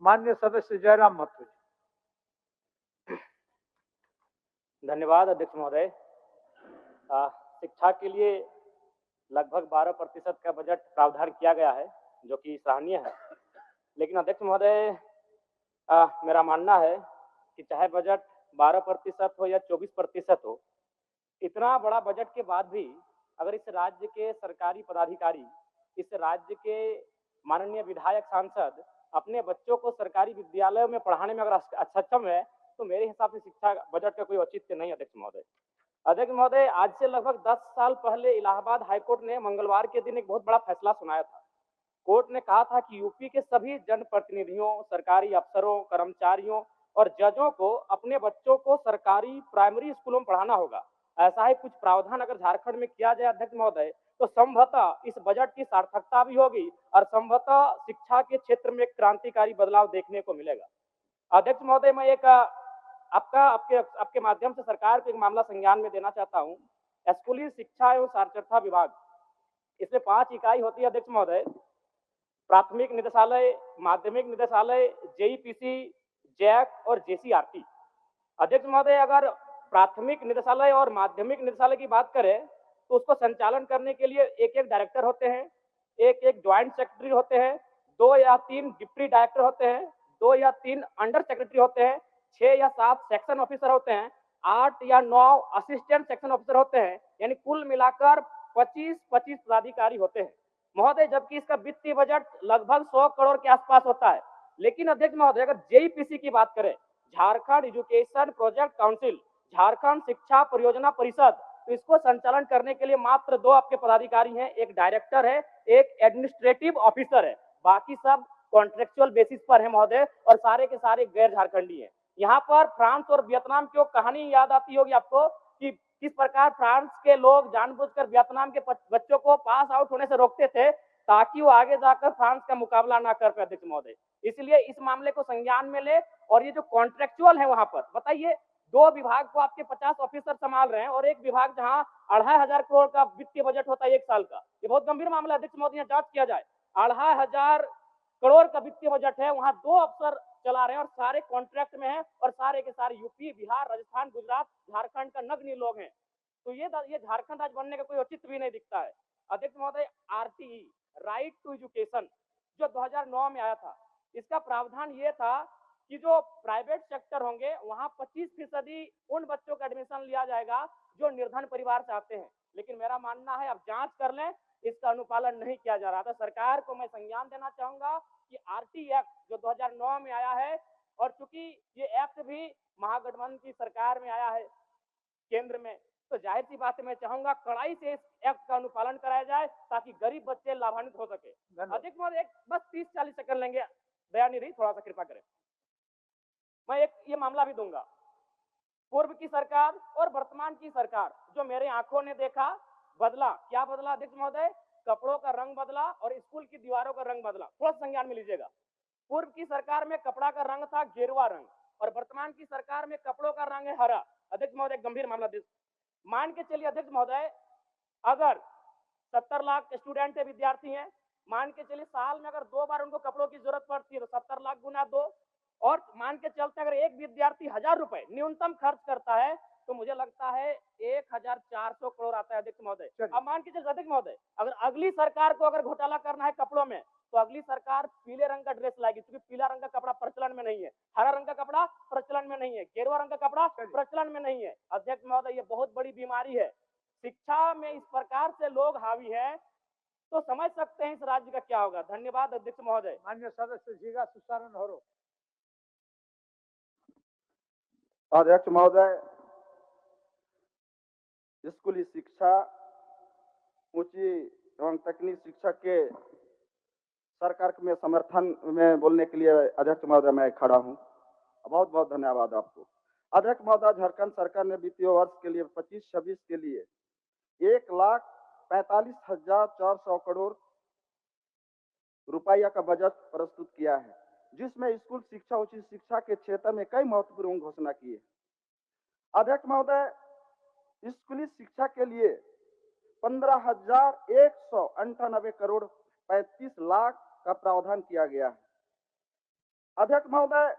माननीय सदस्य जयराम महतो जी। धन्यवाद अध्यक्ष महोदय। शिक्षा के लिए लगभग 12% का बजट प्रावधान किया गया है, जो कि सराहनीय है। लेकिन अध्यक्ष महोदय, मेरा मानना है कि चाहे बजट 12% हो या 24% हो, इतना बड़ा बजट के बाद भी अगर इस राज्य के सरकारी पदाधिकारी, इस राज्य के माननीय विधायक, सांसद अपने बच्चों को सरकारी विद्यालयों में पढ़ाने में अगर अक्षम है, तो मेरे हिसाब से शिक्षा बजट का कोई औचित्य नहीं। अध्यक्ष महोदय, आज से लगभग 10 साल पहले इलाहाबाद हाईकोर्ट ने मंगलवार के दिन एक बहुत बड़ा फैसला सुनाया था। कोर्ट ने कहा था कि यूपी के सभी जनप्रतिनिधियों, सरकारी अफसरों, कर्मचारियों और जजों को अपने बच्चों को सरकारी प्राइमरी स्कूलों में पढ़ाना होगा। ऐसा ही कुछ प्रावधान अगर झारखंड में किया जाए अध्यक्ष महोदय, तो संभवतः इस बजट की सार्थकता भी होगी और संभवतः शिक्षा के क्षेत्र में क्रांतिकारी बदलाव देखने को मिलेगा। अध्यक्ष महोदय, मैं एक आपके माध्यम से सरकार को एक मामला संज्ञान में देना चाहता हूँ। स्कूली शिक्षा एवं साक्षरता विभाग, इसमें 5 इकाई होती है अध्यक्ष महोदय। प्राथमिक निदेशालय, माध्यमिक निदेशालय, जेईपीसी, जैक और जेसीआरटी। अध्यक्ष महोदय, अगर प्राथमिक निदेशालय और माध्यमिक निदेशालय की बात करें, तो उसको संचालन करने के लिए एक एक डायरेक्टर होते हैं, एक एक ज्वाइंट सेक्रेटरी होते हैं, 2 या 3 डिप्टी डायरेक्टर होते हैं, 2 या 3 अंडर सेक्रेटरी होते हैं, 6 या 7 सेक्शन ऑफिसर होते हैं, 8 या 9 असिस्टेंट सेक्शन ऑफिसर होते हैं। यानी कुल मिलाकर 25 पदाधिकारी होते हैं महोदय, जबकि इसका वित्तीय बजट लगभग 100 करोड़ के आसपास होता है। लेकिन अध्यक्ष महोदय, अगर जेईपीसी की बात करें, Jharkhand education project council, Jharkhand शिक्षा परियोजना परिषद, तो इसको संचालन करने के लिए मात्र 2 आपके पदाधिकारी हैं, एक डायरेक्टर है, एक एडमिनिस्ट्रेटिव ऑफिसर है। बाकी सब कॉन्ट्रेक्चुअल बेसिस पर है महोदय, और सारे के सारे गैर झारखंडी हैं। यहाँ पर फ्रांस और वियतनाम की कहानी याद आती होगी आपको कि किस प्रकार फ्रांस के लोग जानबूझकर वियतनाम के बच्चों को पास आउट होने से रोकते थे, ताकि वो आगे जाकर फ्रांस का मुकाबला ना कर पाए अध्यक्ष महोदय। इसलिए इस मामले को संज्ञान में ले, और ये जो कॉन्ट्रेक्चुअल है वहां पर बताइए, 2 विभाग को आपके 50 ऑफिसर संभाल रहे हैं, और एक विभाग जहां 2500 करोड़ का वित्तीय बजट होता है एक साल का। ये बहुत गंभीर मामला है अध्यक्ष महोदय, जांच किया जाए। 2500 करोड़ का वित्तीय बजट है, वहां 2 अफसर चला रहे हैं और सारे कॉन्ट्रैक्ट में हैं, और सारे के सारे यूपी, बिहार, राजस्थान, गुजरात, झारखंड का नगण्य लोग हैं। तो ये झारखंड राज्य बनने का कोई औचित्य भी नहीं दिखता है। अध्यक्ष महोदय, आरटीई, राइट टू एजुकेशन, जो 2009 में आया था, इसका प्रावधान ये था कि जो प्राइवेट सेक्टर होंगे वहां 25% उन बच्चों का एडमिशन लिया जाएगा जो निर्धन परिवार से आते हैं। लेकिन मेरा मानना है, अब जांच कर लें, इसका अनुपालन नहीं किया जा रहा था। सरकार को मैं संज्ञान देना चाहूंगा कि आरटी एक्ट जो 2009 में आया है, और चूंकि ये एक्ट भी महागठबंधन की सरकार में आया है केंद्र में, तो जाहिर सी बात है, मैं चाहूंगा कड़ाई से इस एक्ट का अनुपालन कराया जाए, ताकि गरीब बच्चे लाभान्वित हो सके। अधिक महोदय, बस 30-40 सेकंड लेंगे, दया नहीं रही, थोड़ा सा कृपा करें। मैं एक ये मामला भी दूंगा। पूर्व की सरकार और वर्तमान की सरकार, जो मेरे आंखों ने देखा, बदला क्या बदला अध्यक्ष महोदय? कपड़ों का रंग बदला और स्कूल की दीवारों का रंग बदला। थोड़ा संज्ञान में लीजिएगा। पूर्व की सरकार में कपड़ा का रंग था गेरुआ रंग, और वर्तमान की सरकार में कपड़ों का रंग है हरा। अध्यक्ष महोदय, गंभीर मामला मान के चलिए अध्यक्ष महोदय, अगर 70 लाख स्टूडेंट है, विद्यार्थी हैं, मान के चलिए साल में अगर 2 बार उनको कपड़ों की जरूरत पड़ती है, तो 70 लाख गुना 2, और मान के चलते अगर एक विद्यार्थी 1000 रुपए न्यूनतम खर्च करता है, तो मुझे लगता है 1400 करोड़ आता है अध्यक्ष महोदय। अब मान के चलिए अध्यक्ष महोदय, अगर अगली सरकार को अगर घोटाला करना है कपड़ों में, तो अगली सरकार पीले रंग का ड्रेस लाएगी, क्योंकि पीला रंग का कपड़ा प्रचलन में नहीं है, हरा रंग का कपड़ा प्रचलन में नहीं है, गेरुआ रंग का कपड़ा प्रचलन में नहीं है। अध्यक्ष महोदय, ये बहुत बड़ी बीमारी है। शिक्षा में इस प्रकार से लोग हावी है, तो समझ सकते हैं इस राज्य का क्या होगा। धन्यवाद अध्यक्ष महोदय। माननीय सदस्य जीगा सुसारण होरो। अध्यक्ष महोदय, स्कूली शिक्षा, ऊंची एवं तकनीक शिक्षा के सरकार में समर्थन में बोलने के लिए अध्यक्ष महोदय मैं खड़ा हूं। बहुत बहुत धन्यवाद आपको। अध्यक्ष महोदय, झारखंड सरकार ने वित्तीय वर्ष के लिए 25-26 के लिए 1,45,400 करोड़ रुपया का बजट प्रस्तुत किया है, जिसमें स्कूल शिक्षा, उच्च शिक्षा के क्षेत्र में कई महत्वपूर्ण घोषणा की है। अध्यक्ष महोदय, स्कूली शिक्षा के लिए 15,198 करोड़ 35 लाख का प्रावधान किया गया है। अध्यक्ष महोदय,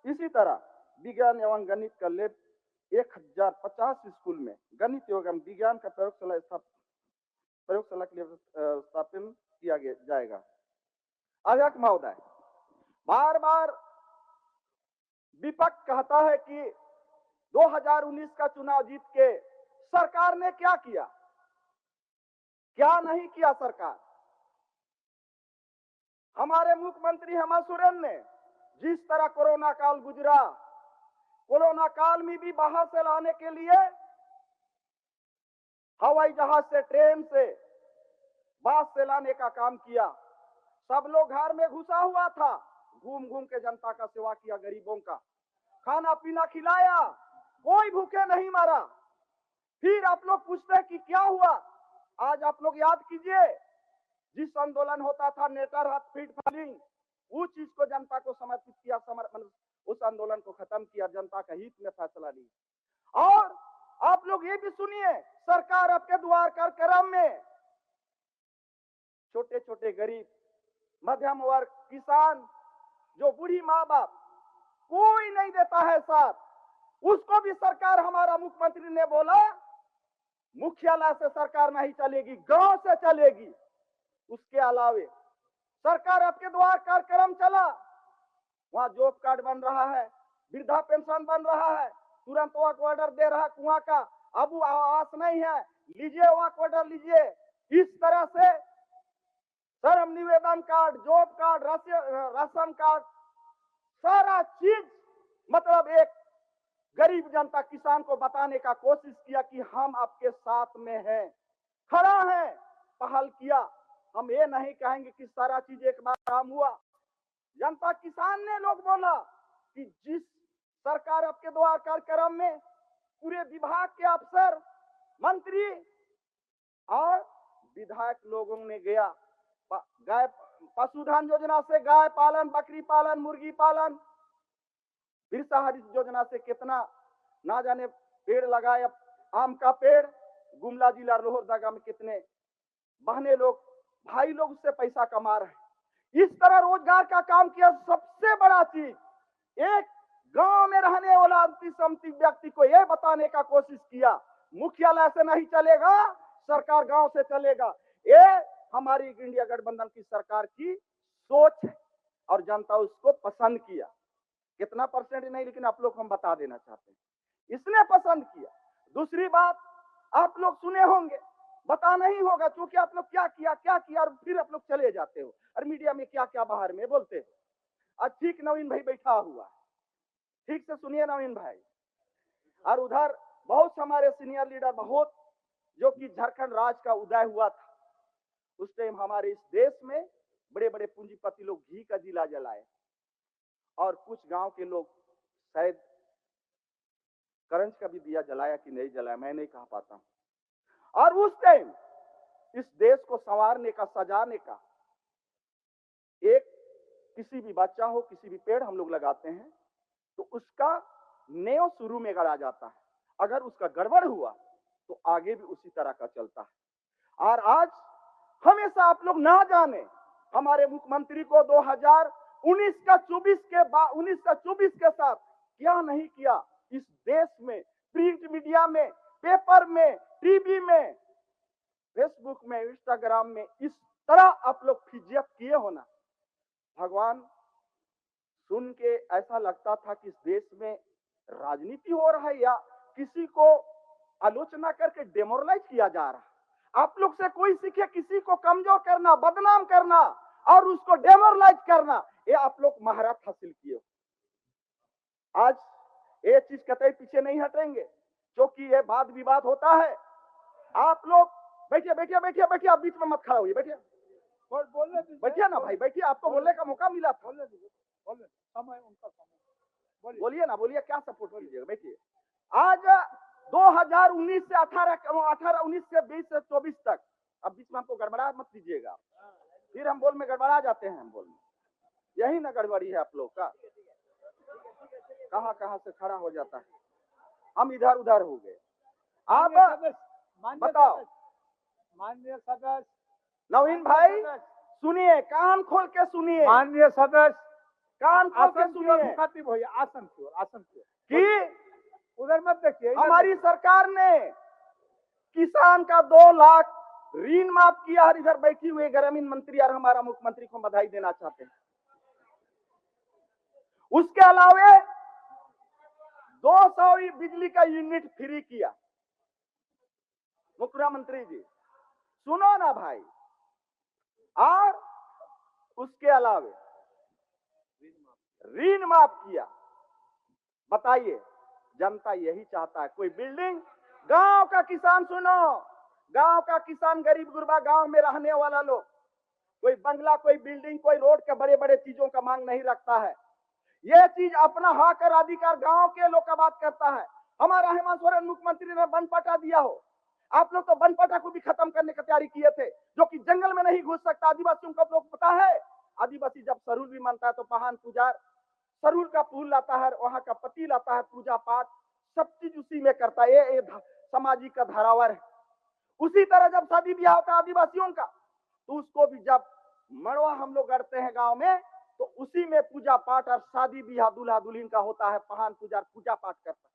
इसी तरह विज्ञान एवं गणित का लैब 1050 स्कूल में गणित एवं विज्ञान का प्रयोगशाला के लिए स्थापन किया जाएगा। अध्यक्ष महोदय, बार बार विपक्ष कहता है कि 2019 का चुनाव जीत के सरकार ने क्या किया, क्या नहीं किया सरकार। हमारे मुख्यमंत्री हेमंत सोरेन ने जिस तरह कोरोना काल गुजरा, कोरोना काल में भी बाहर से लाने के लिए हवाई जहाज से, ट्रेन से, बस से लाने का काम किया। सब लोग घर में घुसा हुआ था, घूम घूम के जनता का सेवा किया, गरीबों का खाना पीना खिलाया, कोई भूखे नहीं मरा। फिर आप लोग पूछते हैं कि क्या हुआ। आज आप लोग याद कीजिए, जिस आंदोलन होता था नेटर हाथ फीट फालिंग, उस चीज को जनता को समर्पित किया, उस आंदोलन को खत्म किया, जनता का हित में फैसला ली। और आप लोग ये भी सुनिए, सरकार आपके द्वार कार्यक्रम में छोटे छोटे गरीब, मध्यम वर्ग, किसान, जो बूढ़ी माँ बाप, कोई नहीं देता है साथ, उसको भी सरकार, हमारा मुख्यमंत्री ने बोला मुख्यालय से सरकार नहीं चलेगी, गांव से चलेगी। उसके अलावे सरकार आपके द्वार कार्यक्रम चला, वहां जॉब कार्ड बन रहा है, वृद्धा पेंशन बन रहा है, तुरंत वहां ऑर्डर दे रहा है कुआं का, अब आवास नहीं है, लीजिए वहां ऑर्डर लीजिए। इस तरह से श्रम निवेदन card, job card, ration card, सारा चीज, मतलब एक गरीब जनता, किसान को बताने का कोशिश किया कि हम आपके साथ में हैं, खड़ा है, पहल किया। हम ये नहीं कहेंगे कि सारा चीज एक बार काम हुआ। जनता, किसान ने लोग बोला कि जिस सरकार आपके द्वार कार्यक्रम में पूरे विभाग के अफसर, मंत्री और विधायक लोगों ने गया, गाय पशुधन योजना से गाय पालन, बकरी पालन, मुर्गी पालन, बिरसा हरित योजना से कितना ना जाने पेड़ लगाए, आम का पेड़, गुमला जिला लोहरदगा में कितने बहने लोग, भाई लोग उससे पैसा कमा रहे हैं। इस तरह रोजगार का काम किया। सबसे बड़ा चीज, एक गांव में रहने वाला अंतिम व्यक्ति को यह बताने का कोशिश किया, मुख्यालय से नहीं चलेगा, सरकार गांव से चलेगा। ये हमारी इंडिया गठबंधन की सरकार की सोच है और जनता उसको पसंद किया। कितना परसेंट नहीं, लेकिन आप लोग हम बता देना चाहते हैं, इसने पसंद किया। दूसरी बात, आप लोग सुने होंगे, बता नहीं होगा, क्योंकि आप लोग क्या किया और फिर आप लोग चले जाते हो और मीडिया में क्या क्या बाहर में बोलते हो। आज ठीक नवीन भाई बैठा हुआ, ठीक से सुनिए नवीन भाई। और उधर बहुत हमारे सीनियर लीडर, बहुत, जो कि झारखंड राज का उदय हुआ था, उस टाइम हमारे इस देश में बड़े बड़े पूंजीपति लोग घी का जिला जलाए और कुछ गांव के लोग शायद करंज का भी दिया जलाया कि नहीं जलाया, मैं नहीं कह पाता हूं। और उस टाइम इस देश को संवारने का, सजाने का, एक किसी भी बच्चा हो, किसी भी पेड़ हम लोग लगाते हैं तो उसका नेव शुरू में गड़ा जाता है, अगर उसका गड़बड़ हुआ तो आगे भी उसी तरह का चलता है। और आज हमेशा आप लोग ना जाने, हमारे मुख्यमंत्री को 2019 का 24 के साथ क्या नहीं किया इस देश में, प्रिंट मीडिया में, पेपर में, टीवी में, फेसबुक में, इंस्टाग्राम में, इस तरह आप लोग फिजियत किए होना। भगवान, सुन के ऐसा लगता था कि इस देश में राजनीति हो रहा है या किसी को आलोचना करके डेमोरलाइज किया जा रहा है। आप लोग से कोई सीखे किसी को कमजोर करना, बदनाम करना और उसको डेमोरलाइज करना, ये आप लोग महारत हासिल किए। आज ये चीज कतई पीछे नहीं हटेंगे, क्योंकि ये वाद विवाद होता है। आप लोग बैठिए बैठिए बैठिए बैठिए, आप बीच में मत खड़ा होइए, बैठिए बैठिए ना भाई, बैठिए, आपको बोलने का मौका मिला था। समय उनका समय, बोलिए ना, बोलिए, क्या सपोर्ट कीजिएगा, बैठिए। आज 2019 से 19 से 20 से 24 तक, अब बीच में हमको गड़बड़ा मत दीजिएगा, फिर हम बोल में गड़बड़ा जाते हैं। हम बोल में यही ना गड़बड़ी है आप लोग का, कहां से खड़ा हो जाता है, हम इधर उधर हो गए। आप बताओ, माननीय सदस्य नवीन भाई सुनिए, कान खोल के सुनिए। माननीय सदस्य, कान खोल के आसन की ओर सुनिए मुखातिब होइए, आसन की ओर, आसन की ओर। कि उधर मत देखिए, इधर हमारी सरकार ने किसान का 2 लाख ऋण माफ किया और इधर बैठी हुई ग्रामीण मंत्री और हमारा मुख्यमंत्री को बधाई देना चाहते हैं। उसके अलावे 200 बिजली का यूनिट फ्री किया। मुख्यमंत्री जी सुनो ना भाई, और उसके अलावे ऋण माफ किया। बताइए, जनता यही चाहता है। कोई बिल्डिंग, गांव का किसान सुनो, गांव का किसान गरीब गुरबा गांव में रहने वाला लोग कोई बंगला, कोई बिल्डिंग, कोई रोड के बड़े बड़े चीजों का मांग नहीं रखता है। ये चीज अपना हक और अधिकार गांव के लोग का बात करता है। हमारा हेमंत सोरेन मुख्यमंत्री ने वन पट्टा दिया हो, आप लोग तो वन पट्टा को भी खत्म करने की तैयारी किए थे, जो कि जंगल में नहीं घुस सकता। आदिवासियों को लोग पता है, आदिवासी जब सरूल भी मानता है तो पहान पुजार सरूल का फूल लाता है, वहां का पति लाता है, पूजा पाठ सब चीज उसी में करता है। ये सामाजिक का धारावर है। उसी तरह जब शादी ब्याह होता है आदिवासियों का, तो उसको भी जब मड़वा हम लोग करते हैं गांव में, तो उसी में पूजा पाठ और शादी ब्याह दूल्हा दुल्हन का होता है। पहान पुजार पूजा पाठ करता है।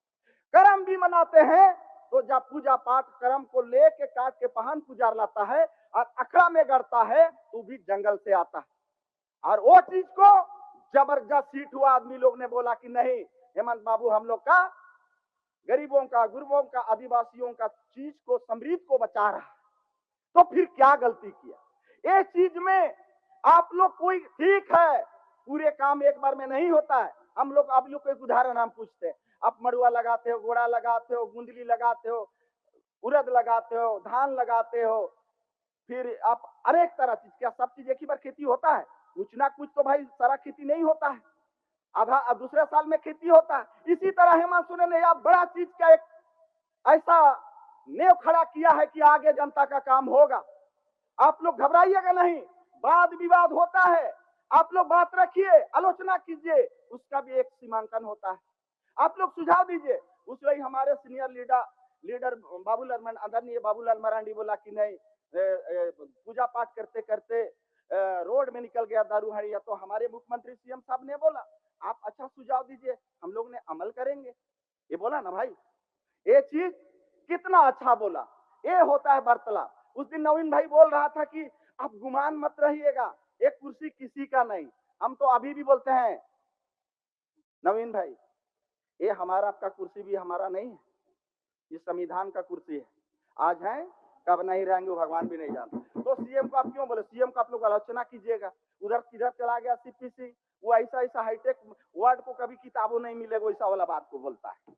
कर्म भी मनाते हैं, तो जब पूजा पाठ कर्म को लेके काट के पहान पुजार लाता है और अखड़ा में गड़ता है, तो भी जंगल से आता है। और वो चीज को जबरदस्त सीट हुआ, आदमी लोग ने बोला कि नहीं, हेमंत बाबू हम लोग का गरीबों का, गुरबों का, आदिवासियों का चीज को, समृद्ध को बचा रहा है। तो फिर क्या गलती किया? ये चीज में आप लोग कोई, ठीक है पूरे काम एक बार में नहीं होता है। हम लोग, आप लोग को एक उदाहरण हम पूछते हैं, आप मड़ुआ लगाते हो, घोड़ा लगाते हो, गुंदली लगाते हो, उड़द लगाते हो, धान लगाते हो, फिर आप अनेक तरह चीज, क्या सब चीज एक ही बार खेती होता है? कुछ ना कुछ तो भाई सारा खेती नहीं होता है, आधा दूसरे साल में खेती होता है। इसी तरह हेमंत सोरेन ने आप बड़ा चीज का एक ऐसा नेव खड़ा किया है कि आगे जनता का काम होगा। आप लोग घबराइएगा नहीं, वाद विवाद होता है, आप लोग बात रखिए, आलोचना कीजिए, उसका भी एक सीमांकन होता है। आप लोग सुझाव दीजिए। उस वही हमारे सीनियर लीडर बाबूलाल, आदरणीय बाबूलाल मरांडी बोला कि नहीं, पूजा पाठ करते करते रोड में निकल गया दारू हड़िया। तो हमारे मुख्यमंत्री सीएम साहब ने बोला आप अच्छा सुझाव दीजिए, हम लोग ने अमल करेंगे। ये बोला ना भाई, ये चीज कितना अच्छा बोला। ये होता है वार्तालाप। उस दिन नवीन भाई बोल रहा था कि आप गुमान मत रहिएगा, एक कुर्सी किसी का नहीं। हम तो अभी भी बोलते हैं नवीन भाई, ये हमारा आपका कुर्सी भी हमारा नहीं है, ये संविधान का कुर्सी है। आज है, कब नहीं रहेंगे भगवान भी नहीं जानते। तो सीएम को आप क्यों बोले? सीएम को आप लोग आलोचना कीजिएगा। उधर किधर चला गया सीपीसी, वो ऐसा ऐसा हाईटेक वर्ड को कभी किताबों नहीं मिलेगा, वैसा वाला बात को बोलता है।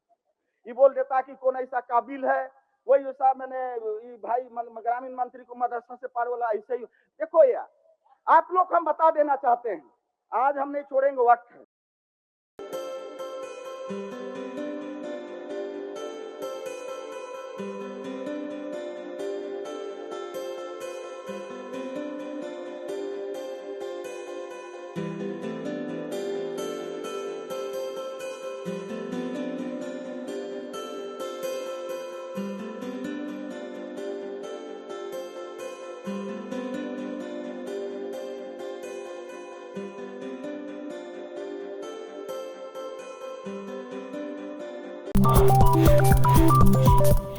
ये बोल देता है कि कौन ऐसा काबिल है, वही ऐसा मैंने भाई ग्रामीण मंत्री को मदरसा से पार वाला ऐसे ही। देखो यार, आप लोग हम बता देना चाहते हैं, आज हम नहीं छोड़ेंगे, वक्त है। you